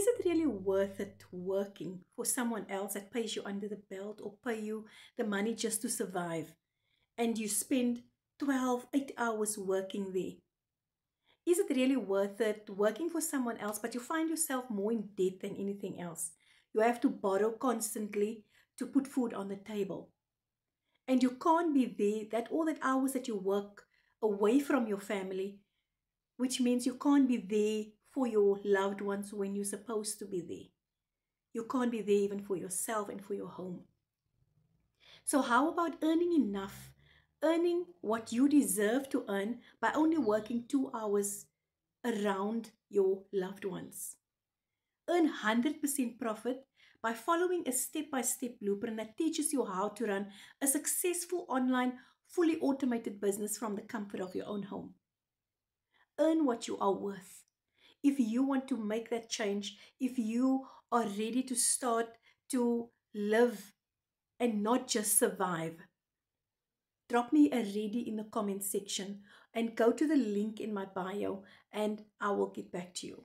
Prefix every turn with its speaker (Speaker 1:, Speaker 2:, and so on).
Speaker 1: Is it really worth it working for someone else that pays you under the belt or pay you the money just to survive? And you spend 8 hours working there. Is it really worth it working for someone else, but you find yourself more in debt than anything else? You have to borrow constantly to put food on the table. And you can't be there that all that hours that you work away from your family, which means you can't be there for your loved ones when you're supposed to be there. You can't be there even for yourself and for your home. So how about earning enough? Earning what you deserve to earn by only working 2 hours around your loved ones. Earn 100% profit by following a step-by-step blueprint that teaches you how to run a successful online, fully automated business from the comfort of your own home. Earn what you are worth. If you want to make that change, if you are ready to start to live and not just survive, drop me a ready in the comment section and go to the link in my bio and I will get back to you.